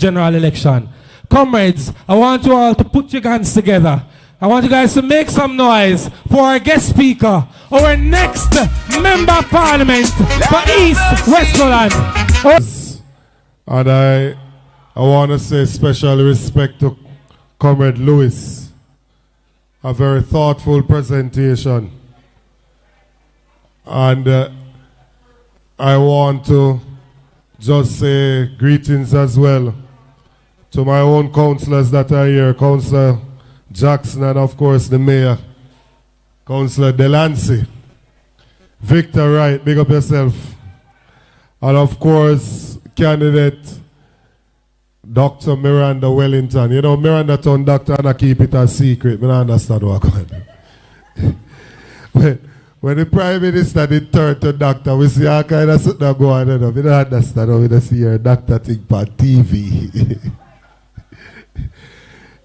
general election. Comrades, I want you all to put your hands together. I want you guys to make some noise for our guest speaker, our next member of parliament for East Westmoreland. And I want to say special respect to Comrade Lewis. A very thoughtful presentation. And I want to just say greetings as well to my own councillors that are here, Councillor Jackson and of course the Mayor, Councillor Delancey. Victor Wright, big up yourself. And of course, candidate Dr. Miranda Wellington. You know, Miranda told doctor and I keep it a secret. I don't understand what I'm going. When the Prime Minister did turn to doctor, we see all kind of something going on. We don't understand how we don't see your doctor thing on TV.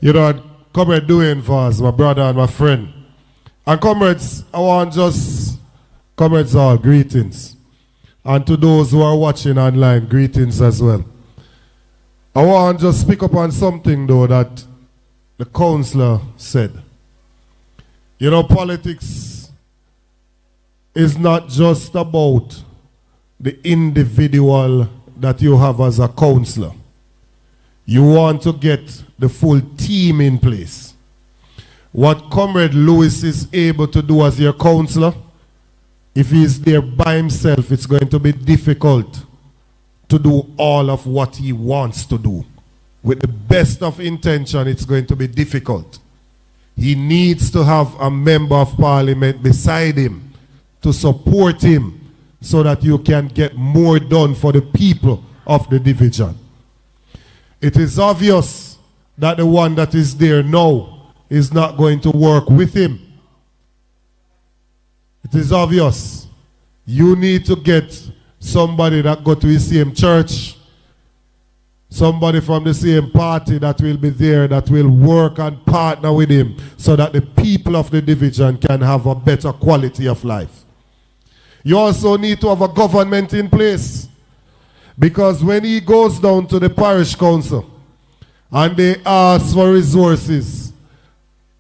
You know, comrade doing for us, my brother and my friend. And comrades, I want just, comrades all, greetings. And to those who are watching online, greetings as well. I want to just speak up on something though that the councillor said. You know, politics is not just about the individual that you have as a councillor. You want to get the full team in place. What Comrade Lewis is able to do as your councillor, if he's there by himself, it's going to be difficult to do all of what he wants to do. With the best of intention, it's going to be difficult. He needs to have a member of parliament beside him to support him so that you can get more done for the people of the division. It is obvious that the one that is there now is not going to work with him. It is obvious. You need to get somebody that go to the same church, somebody from the same party that will be there, that will work and partner with him so that the people of the division can have a better quality of life. You also need to have a government in place, because when he goes down to the parish council and they ask for resources,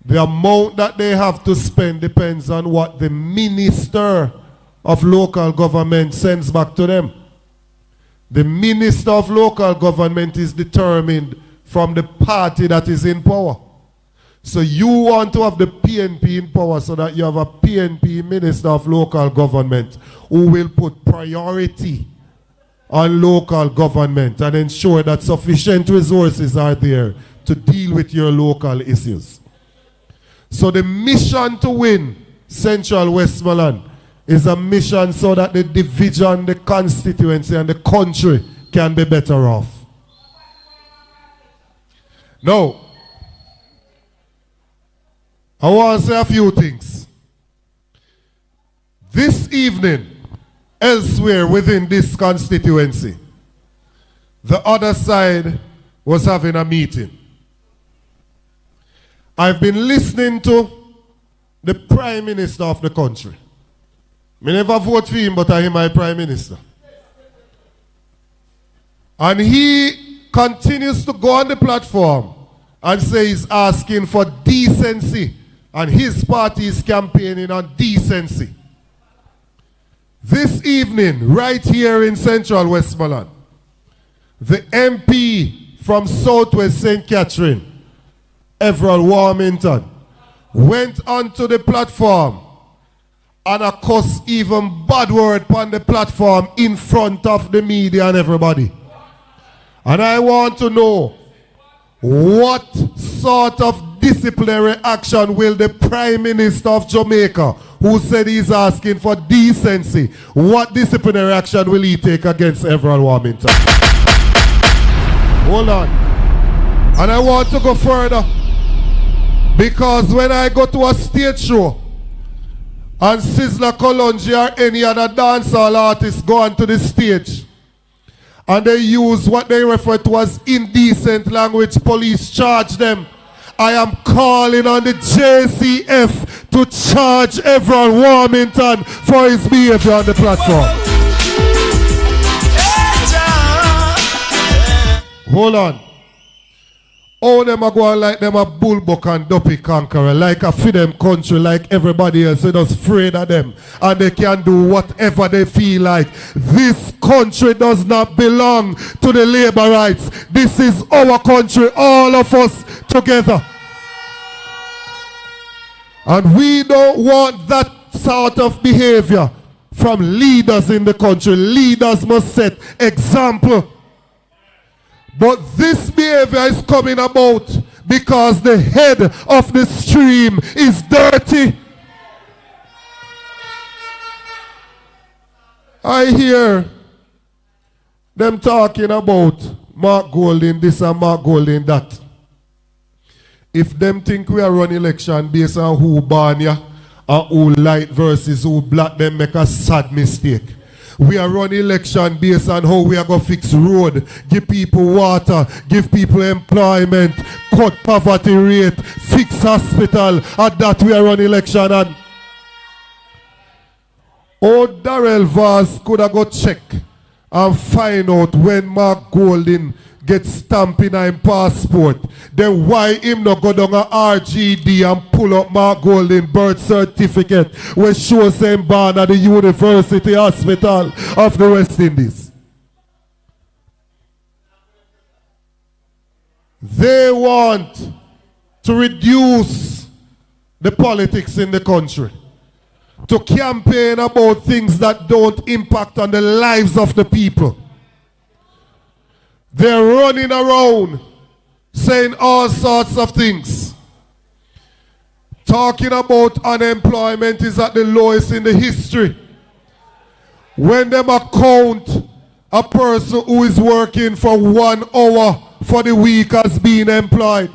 the amount that they have to spend depends on what the minister of local government sends back to them. The minister of local government is determined from the party that is in power. So you want to have the PNP in power so that you have a PNP minister of local government who will put priority on local government and ensure that sufficient resources are there to deal with your local issues. So the mission to win Central Westmoreland is a mission so that the division, the constituency, and the country can be better off. Now, I want to say a few things. This evening, elsewhere within this constituency, the other side was having a meeting. I've been listening to the Prime Minister of the country. I never vote for him, but I am my Prime Minister. And he continues to go on the platform and say he's asking for decency, and his party is campaigning on decency. This evening, right here in Central Westmoreland, the MP from Southwest St. Catherine, Everett Warmington, went onto the platform and of course even bad word on the platform in front of the media and everybody. And I want to know, what sort of disciplinary action will the Prime Minister of Jamaica, who said he's asking for decency, what disciplinary action will he take against Everett Warmington? Hold on. And I want to go further, because when I go to a stage show and Sizzla Kalonji or any other dancehall artist go onto the stage and they use what they refer to as indecent language, police charge them. I am calling on the JCF to charge Everett Warmington for his behavior on the platform. Hold on. All them are going like them a bullbuck and duppy conqueror, like a for them country, like everybody else. They're just afraid of them. And they can do whatever they feel like. This country does not belong to the labor rights. This is our country, all of us together. And we don't want that sort of behavior from leaders in the country. Leaders must set example. But this behavior is coming about because the head of the stream is dirty. I hear them talking about Mark Golding this and Mark Golding that. If them think we are running election based on who born ya and who light versus who black, them make a sad mistake. We are running election based on how we are going to fix road, give people water, give people employment, cut poverty rate, fix hospital, and that we are running election on. Oh, Darrell Vaz could have got check and find out when Mark Golding gets stamped in his passport. Then why him not go down a RGD and pull up Mark Golding birth certificate which shows him born at the University Hospital of the West Indies? They want to reduce the politics in the country, to campaign about things that don't impact on the lives of the people. They're running around saying all sorts of things. Talking about unemployment is at the lowest in the history. When them account a person who is working for 1 hour for the week as being employed.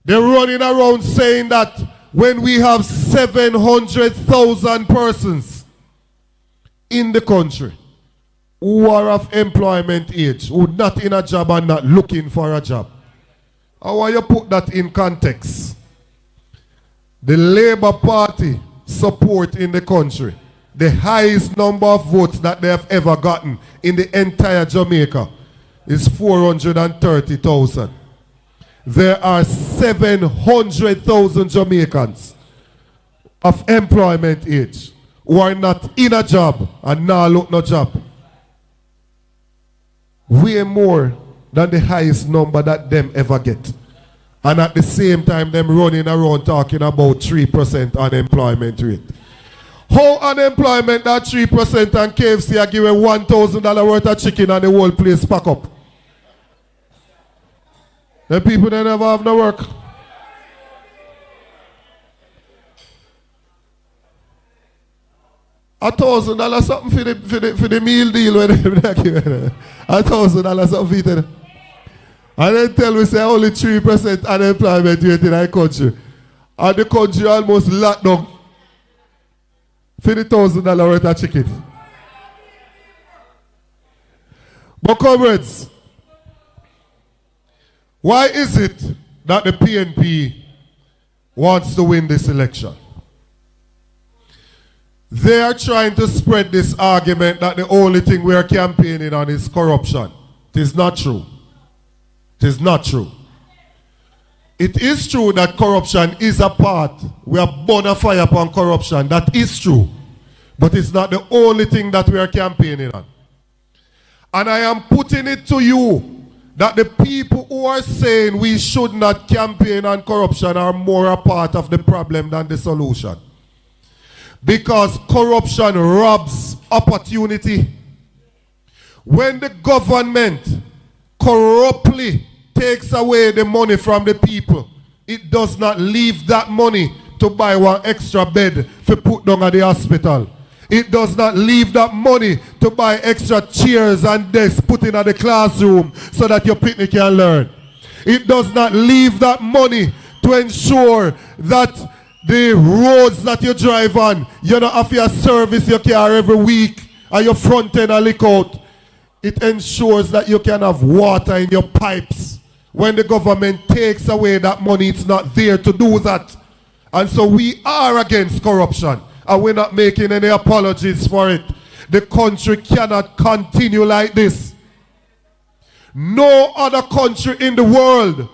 They're running around saying that when we have 700,000 persons in the country who are of employment age, who are not in a job and not looking for a job. How will you put that in context? The Labour Party support in the country, the highest number of votes that they have ever gotten in the entire Jamaica is 430,000. There are 700,000 Jamaicans of employment age who are not in a job and now look no job. Way more than the highest number that them ever get. And at the same time, them running around talking about 3% unemployment rate. How unemployment that 3% and KFC are giving $1,000 worth of chicken and the whole place pack up? The people that never have no work. $1,000 something for the meal deal when they give it. $1,000 something for it. And then tell me say only 3% unemployment rate in our country. And the country almost locked down for the $1,000 worth of chicken. But comrades, why is it that the PNP wants to win this election? They are trying to spread this argument that the only thing we are campaigning on is corruption. It is not true. It is not true. It is true that corruption is a part. We are born a fire upon corruption. That is true. But it's not the only thing that we are campaigning on. And I am putting it to you that the people who are saying we should not campaign on corruption are more a part of the problem than the solution. Because corruption robs opportunity. When the government corruptly takes away the money from the people, it does not leave that money to buy one extra bed for put down at the hospital. It does not leave that money to buy extra chairs and desks put in at the classroom so that your picnic can learn. It does not leave that money to ensure that the roads that you drive on, you don't have to service your car every week and your front end and leak out. It ensures that you can have water in your pipes. When the government takes away that money, it's not there to do that. And so we are against corruption. And we're not making any apologies for it. The country cannot continue like this. No other country in the world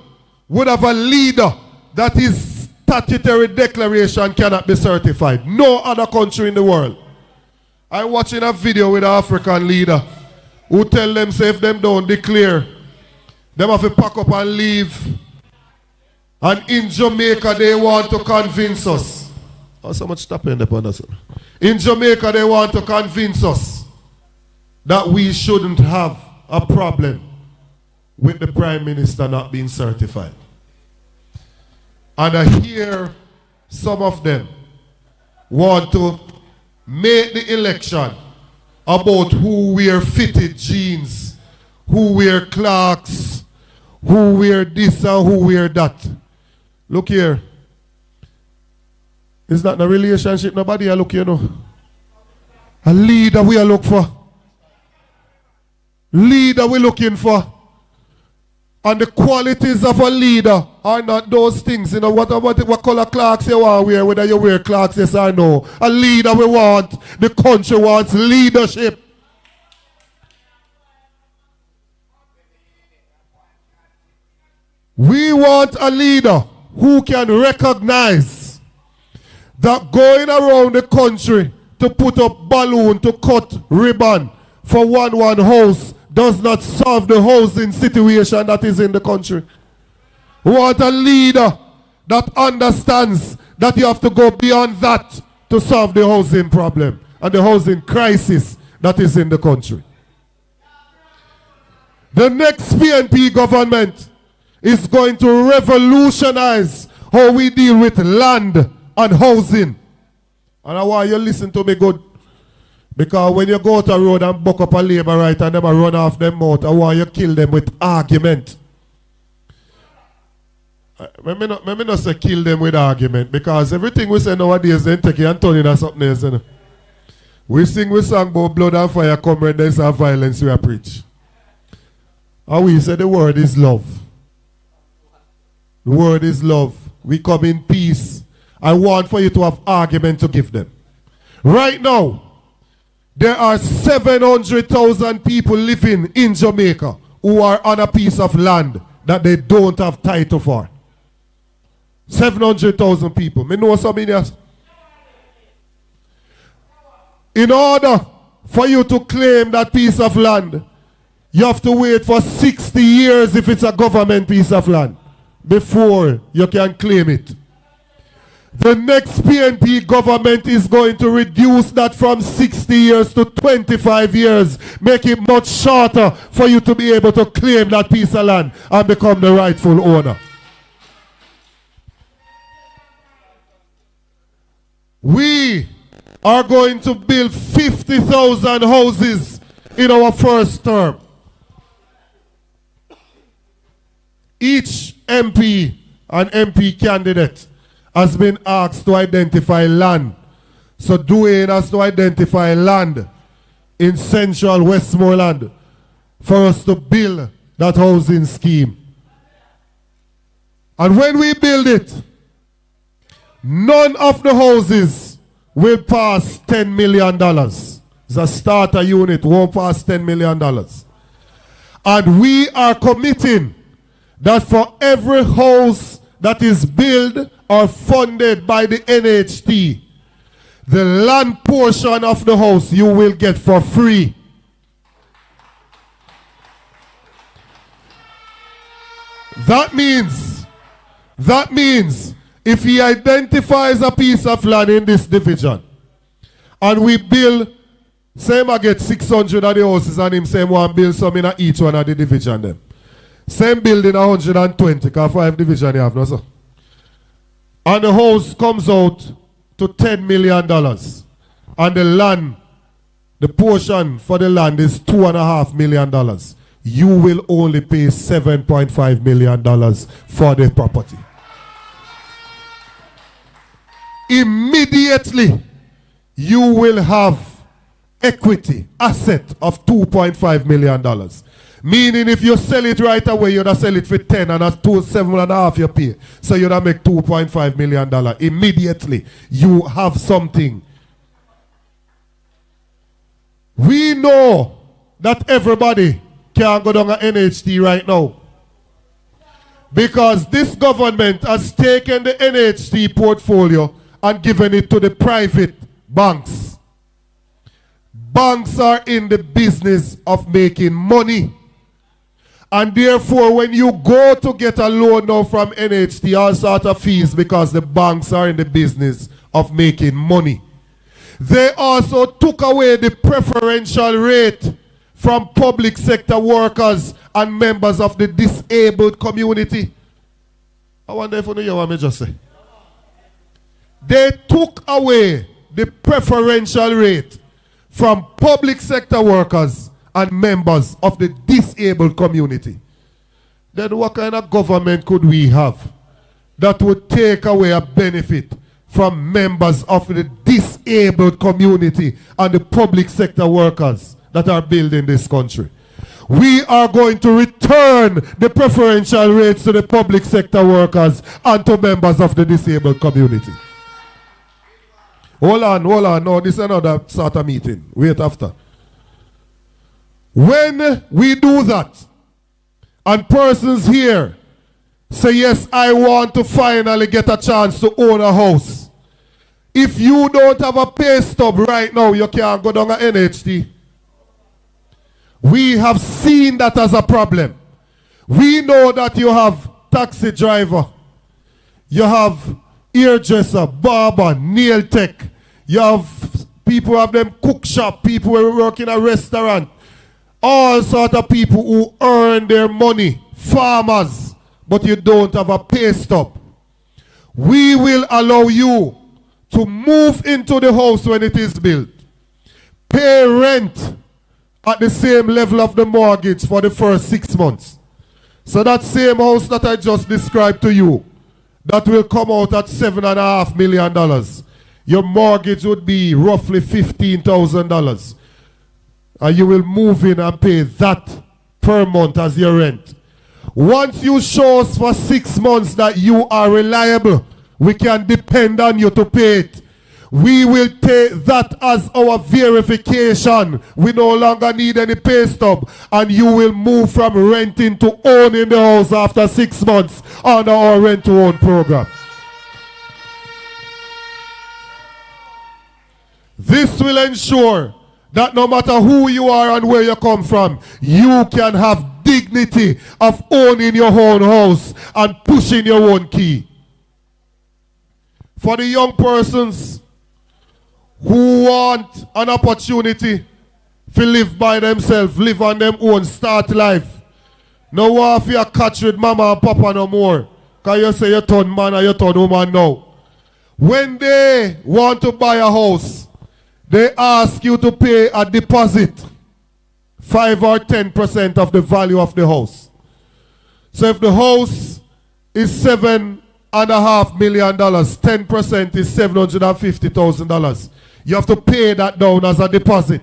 would have a leader that his statutory declaration cannot be certified. No other country in the world. I'm watching a video with an African leader who tell them, say if them don't declare, them have to pack up and leave. And in Jamaica, they want to convince us. Oh, so much stopping upon us. In Jamaica, they want to convince us that we shouldn't have a problem with the Prime Minister not being certified. And I hear some of them want to make the election about who wear fitted jeans, who wear Clarks, who wear this and who wear that. Look here. It's not a relationship, nobody I look, you know. A leader we are looking for. Leader we're looking for. And the qualities of a leader are not those things, you know, what color Clarks you want to wear, whether you wear Clarks, yes or no. A leader we want, the country wants leadership. We want a leader who can recognize that going around the country to put up balloon, to cut ribbon for one house does not solve the housing situation that is in the country. We want a leader that understands that you have to go beyond that to solve the housing problem and the housing crisis that is in the country. The next PNP government is going to revolutionize how we deal with land and housing. And I want you to listen to me good. Because when you go to a road and buck up a labor right and them a run off them mouth, I want you to kill them with argument. Let me not say kill them with argument, because everything we say nowadays they take it and turn it into something else. You know? We sing we song about blood and fire, comrade, there's a violence we preach. And we say the word is love. The word is love. We come in peace. I want for you to have argument to give them. Right now, there are 700,000 people living in Jamaica who are on a piece of land that they don't have title for. 700,000 people. Me know some in here. In order for you to claim that piece of land, you have to wait for 60 years if it's a government piece of land before you can claim it. The next PNP government is going to reduce that from 60 years to 25 years, make it much shorter for you to be able to claim that piece of land and become the rightful owner. We are going to build 50,000 houses in our first term. Each MP and MP candidate has been asked to identify land. So Dwayne has to identify land in central Westmoreland for us to build that housing scheme. And when we build it, none of the houses will pass $10 million. It's a starter unit, won't pass $10 million. And we are committing that for every house that is built or funded by the NHT, the land portion of the house you will get for free. That means if he identifies a piece of land in this division and we build, say I get 600 of the houses and him say one build some in each one of the division them. Same building 120, because 5 division you have, no sir. And the house comes out to $10 million. And the land, the portion for the land is $2.5 million. You will only pay $7.5 million for the property. Immediately, you will have equity, asset of $2.5 million. Meaning if you sell it right away, you'd sell it for 10 and that's 7.5 you pay. So you'd make $2.5 million. Immediately, you have something. We know that everybody can't go down at NHT right now. Because this government has taken the NHT portfolio and given it to the private banks. Banks are in the business of making money. And therefore, when you go to get a loan now from NHT, all sort of fees because the banks are in the business of making money. They also took away the preferential rate from public sector workers and members of the disabled community. I wonder if you know what I just say. They took away the preferential rate from public sector workers and members of the disabled community. Then what kind of government could we have that would take away a benefit from members of the disabled community and the public sector workers that are building this country? We are going to return the preferential rates to the public sector workers and to members of the disabled community. Hold on. No, this is another sort of meeting. Wait after. When we do that, and persons here say, yes, I want to finally get a chance to own a house. If you don't have a pay stub right now, you can't go down at NHT. We have seen that as a problem. We know that you have taxi driver, you have hairdresser, barber, nail tech, you have people who have them cook shop, people who work in a restaurant, all sort of people who earn their money, farmers, but you don't have a pay stub. We will allow you to move into the house when it is built, pay rent at the same level of the mortgage for the first 6 months. So that same house that I just described to you, that will come out at $7.5 million. Your mortgage would be roughly $15,000. And you will move in and pay that per month as your rent. Once you show us for 6 months that you are reliable, we can depend on you to pay it. We will take that as our verification. We no longer need any pay stub, and you will move from renting to owning the house after 6 months under our rent to own program. This will ensure that no matter who you are and where you come from, you can have dignity of owning your own house and pushing your own key. For the young persons who want an opportunity to live by themselves, live on them own, start life. No one if you catch with mama and papa no more. Because you say you turn man or you turn woman now. When they want to buy a house, they ask you to pay a deposit, 5 or 10% of the value of the house. So if the house is $7.5 million, 10% is $750,000. You have to pay that down as a deposit.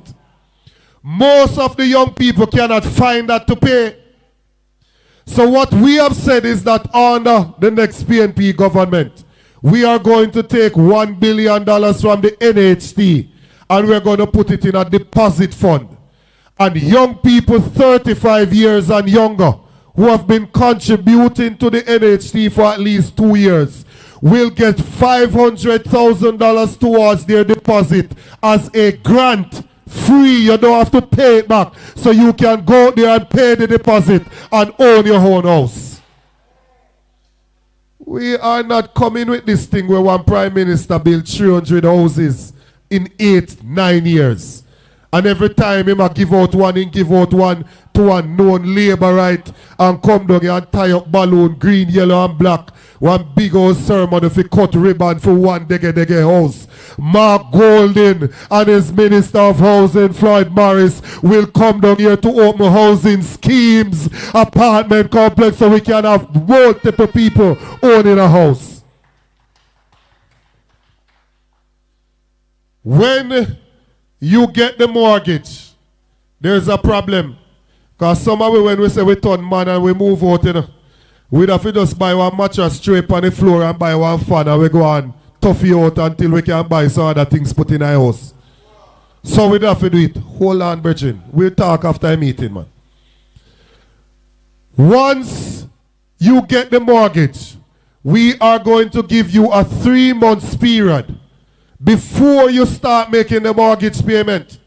Most of the young people cannot find that to pay. So what we have said is that under the next PNP government, we are going to take $1 billion from the NHT and we're going to put it in a deposit fund. And young people 35 years and younger who have been contributing to the NHT for at least 2 years will get $500,000 towards their deposit as a grant, free. You don't have to pay it back. So you can go there and pay the deposit and own your own house. We are not coming with this thing where one prime minister built 300 houses in 8-9 years. And every time he might give out one to a known laborite and come down here and tie up balloon, green, yellow and black. One big old ceremony if he cut ribbon for one dege house. Mark Golding and his Minister of Housing, Floyd Morris, will come down here to open housing schemes, apartment complex, so we can have multiple people owning a house. When you get the mortgage, there's a problem. Because somehow when we say we turn man and we move out, you know, we'd have to just buy one mattress straight on the floor and buy one fan and we go and tough you out until we can buy some other things put in our house. So we'd have to do it. Hold on, Bridget. We'll talk after a meeting, man. Once you get the mortgage, we are going to give you a 3-month period before you start making the mortgage payment.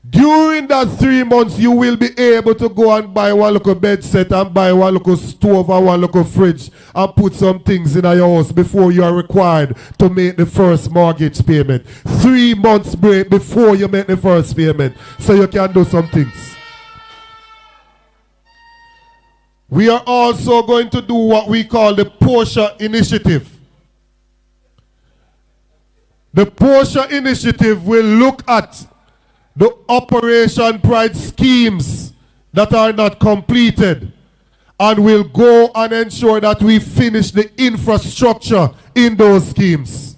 During that 3 months, you will be able to go and buy one little bed set and buy one little stove and one little fridge and put some things in your house before you are required to make the first mortgage payment. 3 months break before you make the first payment so you can do some things. We are also going to do what we call the Portia Initiative. The Portia Initiative will look at the Operation Pride schemes that are not completed and will go and ensure that we finish the infrastructure in those schemes.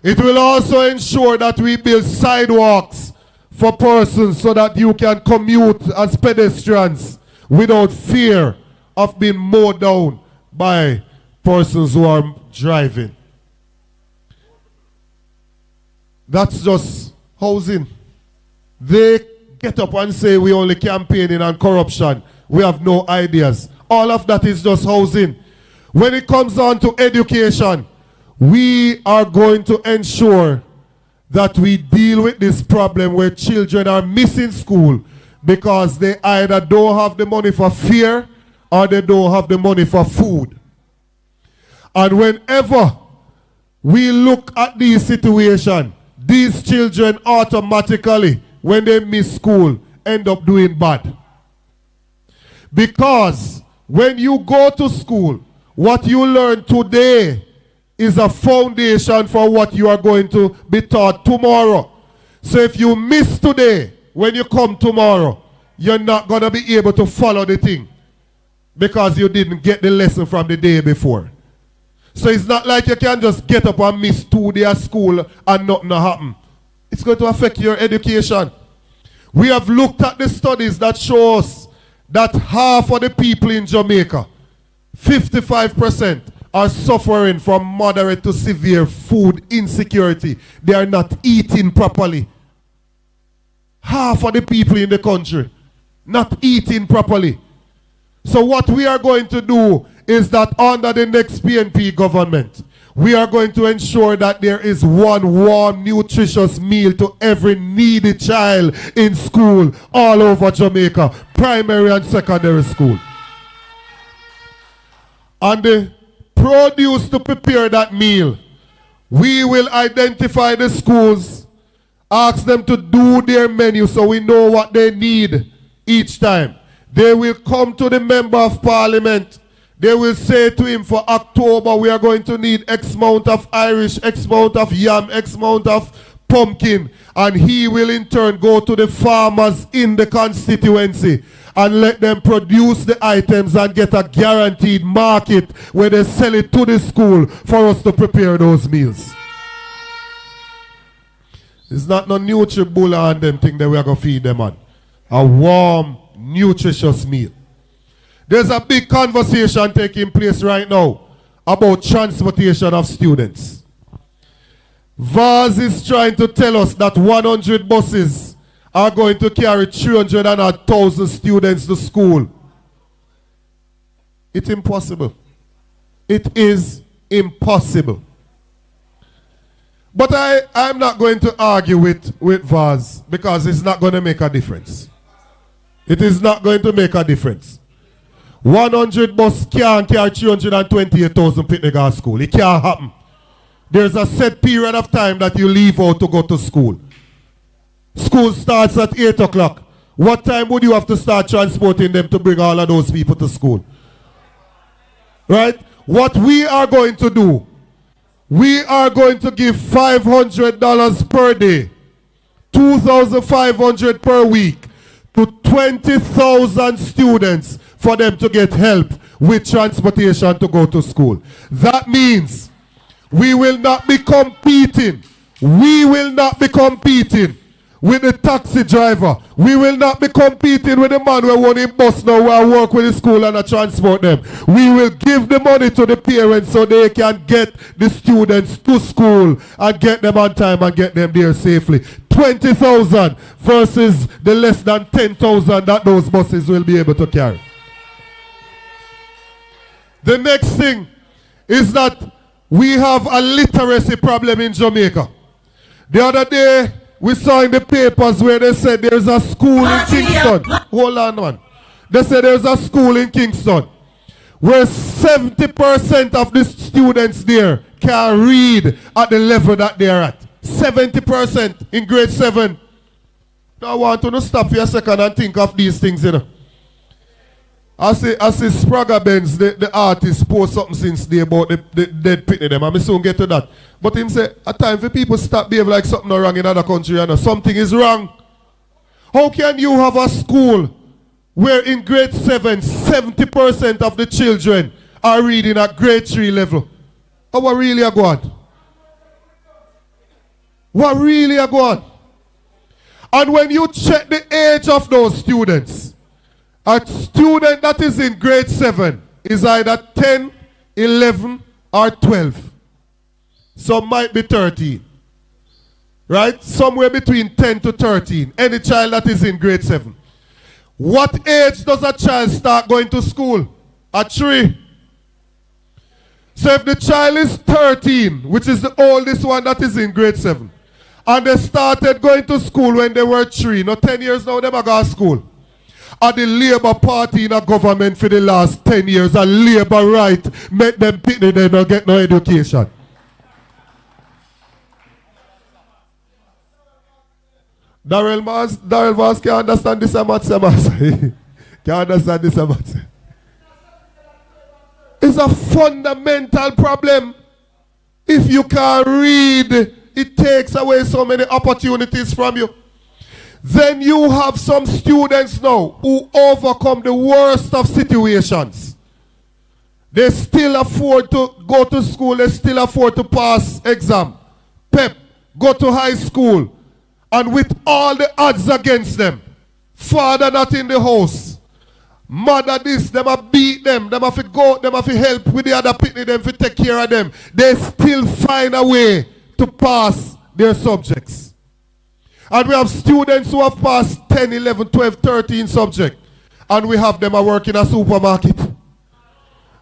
It will also ensure that we build sidewalks for persons so that you can commute as pedestrians without fear of being mowed down by persons who are driving. That's just housing. They get up and say we only campaigning on corruption. We have no ideas. All of that is just housing. When it comes on to education, we are going to ensure that we deal with this problem where children are missing school because they either don't have the money for fare or they don't have the money for food. And whenever we look at these situations, these children automatically, when they miss school, end up doing bad. Because when you go to school, what you learn today is a foundation for what you are going to be taught tomorrow. So if you miss today, when you come tomorrow, you're not going to be able to follow the thing because you didn't get the lesson from the day before. So it's not like you can just get up and miss 2 days of school and nothing happen. It's going to affect your education. We have looked at the studies that show us that half of the people in Jamaica, 55%, are suffering from moderate to severe food insecurity. They are not eating properly. Half of the people in the country not eating properly. So what we are going to do is that under the next PNP government, we are going to ensure that there is one warm, nutritious meal to every needy child in school all over Jamaica, primary and secondary school. And the produce to prepare that meal, we will identify the schools, ask them to do their menu so we know what they need each time. They will come to the member of parliament. They will say to him, for October, we are going to need X amount of Irish, X amount of yam, X amount of pumpkin. And he will in turn go to the farmers in the constituency and let them produce the items and get a guaranteed market where they sell it to the school for us to prepare those meals. It's not no Nutri-Bulla and them thing that we are going to feed them on. A warm, nutritious meal. There's a big conversation taking place right now about transportation of students. VAS is trying to tell us that 100 buses are going to carry 300,000 students to school. It's impossible. It is impossible. But I'm not going to argue with VAS because it's not going to make a difference. It is not going to make a difference. 100 bus can't carry 328,000 people to school. It can't happen. There's a set period of time that you leave out to go to school. School starts at 8 o'clock. What time would you have to start transporting them to bring all of those people to school? Right? What we are going to do, we are going to give $500 per day, $2,500 per week to 20,000 students for them to get help with transportation to go to school. That means we will not be competing. We will not be competing with the taxi driver. We will not be competing with the man who won't in bus now who work with the school and transport them. We will give the money to the parents so they can get the students to school and get them on time and get them there safely. 20,000 versus the less than 10,000 that those buses will be able to carry. The next thing is that we have a literacy problem in Jamaica. The other day, we saw in the papers where they said there's a school in Kingston. Hold on, man. They said there's a school in Kingston where 70% of the students there can read at the level that they are at. 70% in grade 7. Now I want to stop for a second and think of these things, you know. I see Spragga Benz, the artist, post something since day about the dead pitney them. I may soon get to that. But him say, at time for people stop behave like something wrong in other country, you know. Something is wrong. How can you have a school where in grade 7, 70% of the children are reading at grade 3 level? What really are going? What really are going? And when you check the age of those students, a student that is in grade 7 is either 10, 11, or 12. Some might be 13. Right? Somewhere between 10 to 13. Any child that is in grade 7. What age does a child start going to school? At 3. So if the child is 13, which is the oldest one that is in grade 7, and they started going to school when they were 3, now 10 years now, they are going to school. And the Labour Party in a government for the last 10 years, a Labour right, make them pitney, they don't get no education. Darrell Vance can understand this much, can understand this much. It's a fundamental problem. If you can't read, it takes away so many opportunities from you. Then you have some students now who overcome the worst of situations. They still afford to go to school. They still afford to pass exam. PEP, go to high school. And with all the odds against them, father not in the house, mother this, them have beat them have to go, them have to help with the other pitney, them to take care of them. They still find a way to pass their subjects. And we have students who have passed 10, 11, 12, 13 subjects. And we have them at work in a supermarket.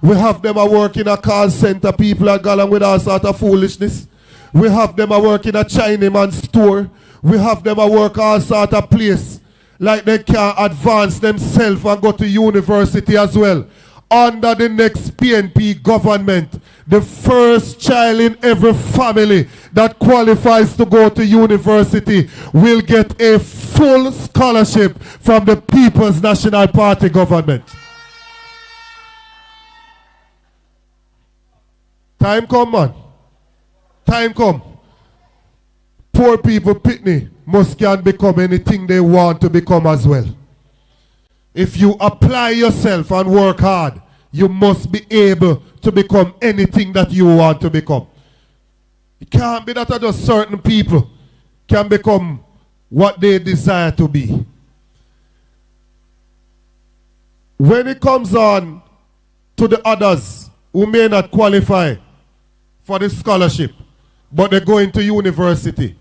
We have them at work in a call center. People are going with all sort of foolishness. We have them at work in a Chinaman store. We have them at work all sort of place. Like they can advance themselves and go to university as well. Under the next PNP government, the first child in every family that qualifies to go to university will get a full scholarship from the People's National Party government. Time come, man. Time come. Poor people, pitney, must can become anything they want to become as well. If you apply yourself and work hard, you must be able to become anything that you want to become. It can't be that just certain people can become what they desire to be. When it comes on to the others who may not qualify for the scholarship, but they go into university.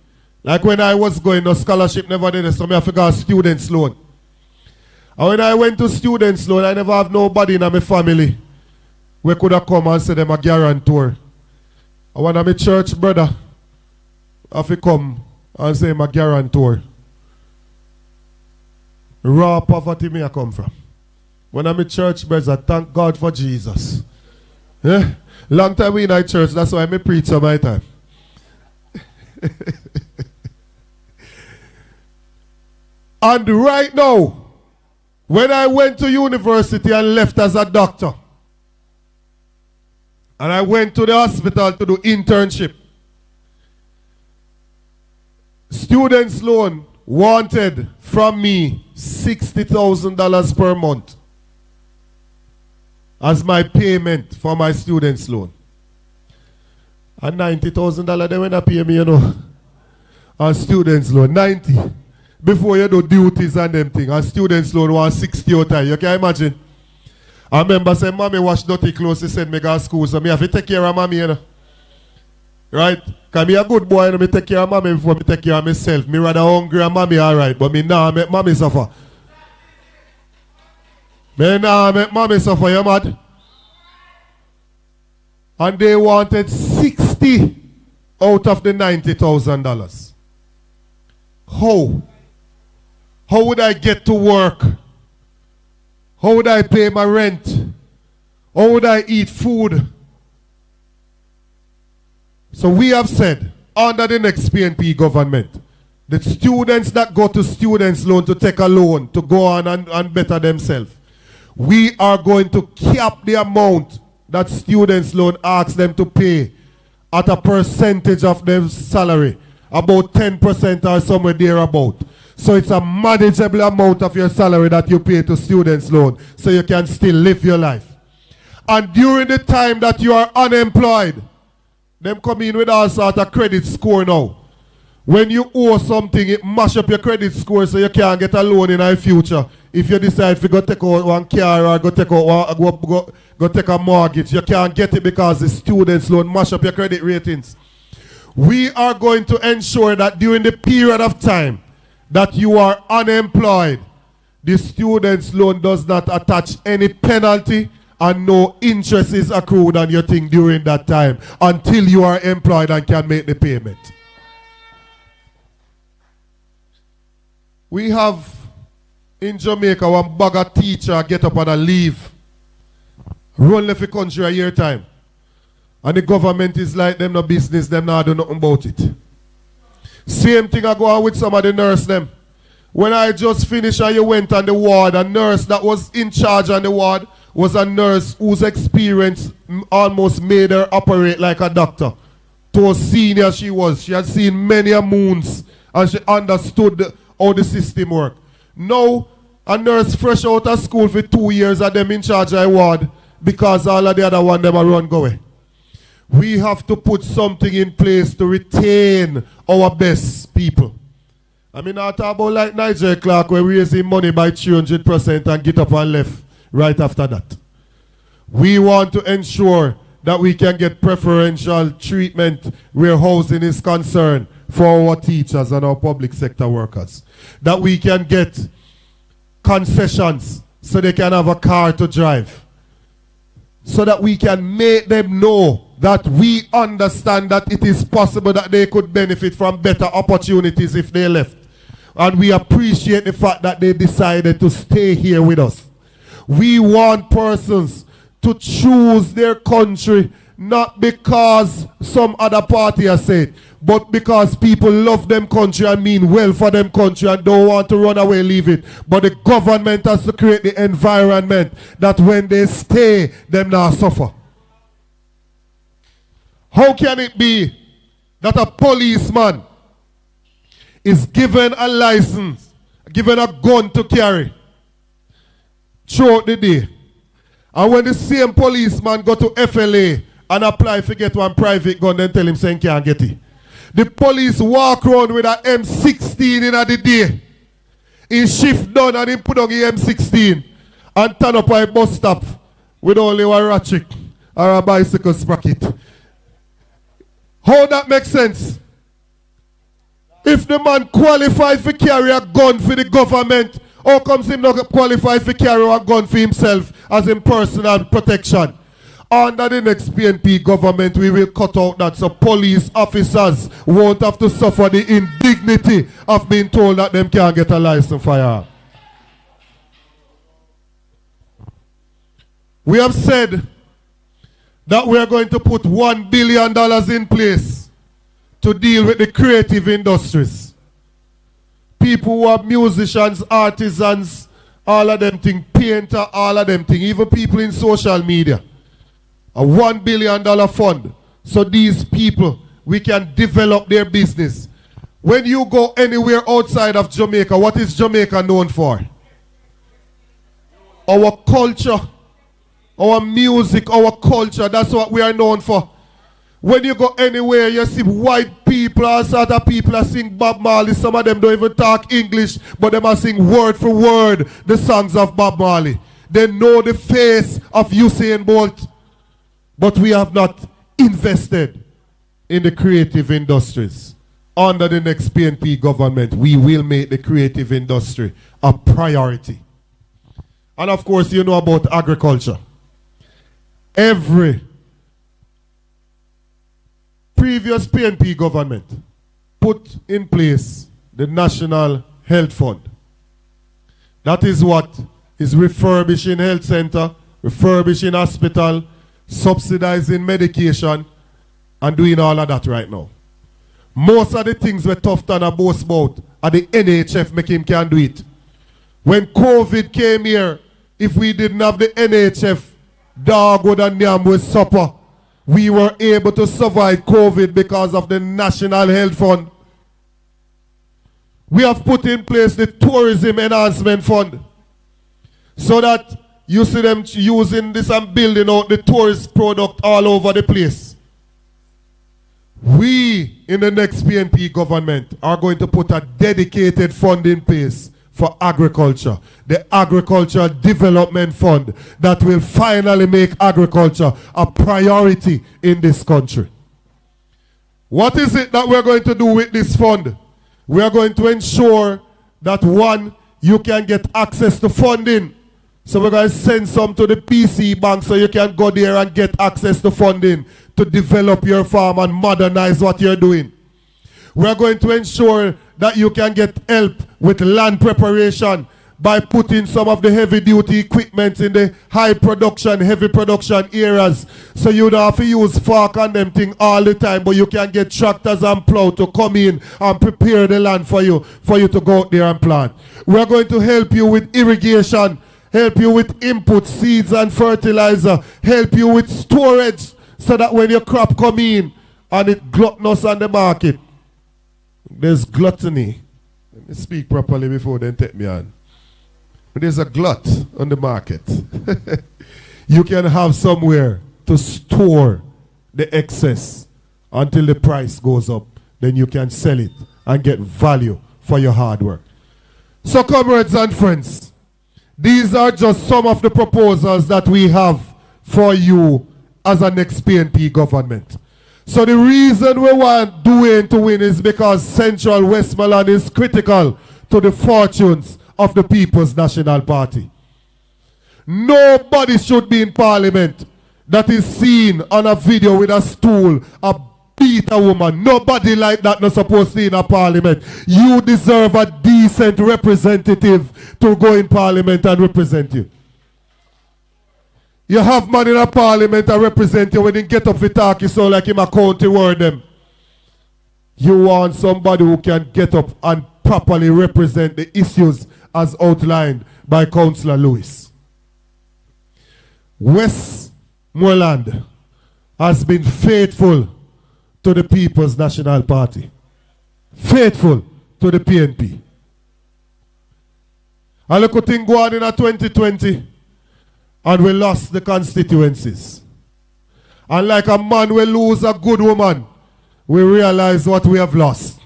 Like when I was going to scholarship, never did it, so I forgot student's loan. And when I went to student's loan, I never have nobody in my family who could have come and say them a guarantor. I want my church brother have to come and say I'm a guarantor. Raw poverty me I come from. When I'm a church brother, thank God for Jesus. Yeah? Long time we in our church, that's why I preach some my time. And right now, when I went to university and left as a doctor, and I went to the hospital to do internship, students' loan wanted from me $60,000 per month as my payment for my students' loan. And $90,000 they went to pay me, you know, on students' loan. 90. Before you do duties and them things. And students' loan was 60 out time. You can imagine? I remember saying, Mommy wash dirty clothes. She said, me go to school. So me have to take care of Mommy, you know. Right? Because me a good boy and me take care of mommy before me take care of myself. Me rather hungry and mommy alright, but me nah make mommy suffer. Me nah make mommy suffer, you mad? And they wanted 60 out of the $90,000. How? How would I get to work? How would I pay my rent? How would I eat food? So we have said, under the next PNP government, the students that go to students' loan to take a loan to go on and better themselves, we are going to cap the amount that students' loan asks them to pay at a percentage of their salary, about 10% or somewhere thereabout. So it's a manageable amount of your salary that you pay to students' loan so you can still live your life. And during the time that you are unemployed, them come in with all sort of credit score now. When you owe something, it mash up your credit score so you can't get a loan in the future. If you decide to go take out one car or go take out go take a mortgage, you can't get it because the students' loan mash up your credit ratings. We are going to ensure that during the period of time that you are unemployed, the students' loan does not attach any penalty and no interest is accrued on your thing during that time until you are employed and can make the payment. We have in Jamaica one bugger teacher get up and leave, run left the country a year time, and the government is like them no business, them not do nothing about it. Same thing I go on with some of the nurse them. When I just finished and you went on the ward, a nurse that was in charge on the ward was a nurse whose experience almost made her operate like a doctor. To a senior she was. She had seen many a moons and she understood how the system worked. Now, a nurse fresh out of school for 2 years and them in charge of a ward because all of the other one them are run go away. We have to put something in place to retain our best people. I mean, I talk about like Nigel Clark, where we raising money by 300% and get up and left right after that. We want to ensure that we can get preferential treatment where housing is concerned for our teachers and our public sector workers. That we can get concessions so they can have a car to drive. So that we can make them know that we understand that it is possible that they could benefit from better opportunities if they left. And we appreciate the fact that they decided to stay here with us. We want persons to choose their country not because some other party has said, but because people love them country and mean well for them country and don't want to run away, leave it. But the government has to create the environment that when they stay, them not suffer. How can it be that a policeman is given a license, given a gun to carry throughout the day, and when the same policeman go to FLA and apply to get one private gun, then tell him saying can't get it? The police walk around with an M16 in the day. He shift down and he put on the M16 and turn up at a bus stop with only one ratchet or a bicycle sprocket. How that makes sense? If the man qualified for carry a gun for the government, how comes him not qualified for carry a gun for himself as in personal protection? Under the next PNP government, we will cut out that so police officers won't have to suffer the indignity of being told that them can't get a license fire. We have said that we are going to put $1 billion in place to deal with the creative industries. People who are musicians, artisans, all of them things, painter, all of them things, even people in social media. A $1 billion fund. So these people, we can develop their business. When you go anywhere outside of Jamaica, what is Jamaica known for? Our culture, our music, our culture, that's what we are known for. When you go anywhere, you see white people, all sort of people are sing Bob Marley. Some of them don't even talk English, but they must sing word for word the songs of Bob Marley. They know the face of Usain Bolt. But we have not invested in the creative industries. Under the next PNP government, we will make the creative industry a priority. And of course, you know about agriculture. Every previous PNP government put in place the National Health Fund. That is what is refurbishing health center, refurbishing hospital, subsidizing medication, and doing all of that right now. Most of the things we're tough on a boast about are the NHF make him can do it. When COVID came here, if we didn't have the NHF, dog would and yam with supper. We were able to survive COVID because of the National Health Fund. We have put in place the Tourism Enhancement Fund so that you see them using this and building out the tourist product all over the place. We, in the next PNP government, are going to put a dedicated fund in place for agriculture. The Agriculture Development Fund that will finally make agriculture a priority in this country. What is it that we're going to do with this fund? We are going to ensure that, one, you can get access to funding. So we're going to send some to the PC bank so you can go there and get access to funding to develop your farm and modernize what you're doing. We're going to ensure that you can get help with land preparation by putting some of the heavy duty equipment in the high production, heavy production areas. So you don't have to use fork and them thing all the time, but you can get tractors and plow to come in and prepare the land for you to go out there and plant. We're going to help you with irrigation, help you with input, seeds and fertilizer, help you with storage so that when your crop come in and it's gluttonous on the market, there's gluttony. Let me speak properly before they take me on. There's a glut on the market. You can have somewhere to store the excess until the price goes up. Then you can sell it and get value for your hard work. So comrades and friends, these are just some of the proposals that we have for you as a next PNP government. So the reason we want Dayton to win is because Central Westmoreland is critical to the fortunes of the People's National Party. Nobody should be in Parliament that is seen on a video with a stool, a beat a woman. Nobody like that not supposed to be in a Parliament. You deserve a decent representative to go in Parliament and represent you. You have man in a Parliament that represent you when you get up for talk, you sound like him a county word them. You want somebody who can get up and properly represent the issues as outlined by Councillor Lewis. Westmoreland has been faithful to the People's National Party. Faithful to the PNP. And look at thing go on in 2020 and we lost the constituencies. And like a man will lose a good woman, we realize what we have lost.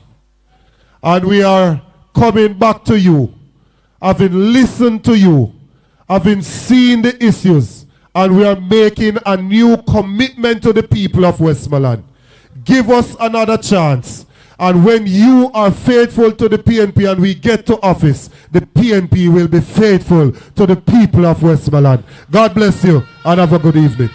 And we are coming back to you, having listened to you, having seen the issues, and we are making a new commitment to the people of Westmoreland. Give us another chance. And when you are faithful to the PNP and we get to office, the PNP will be faithful to the people of Westmoreland. God bless you and have a good evening.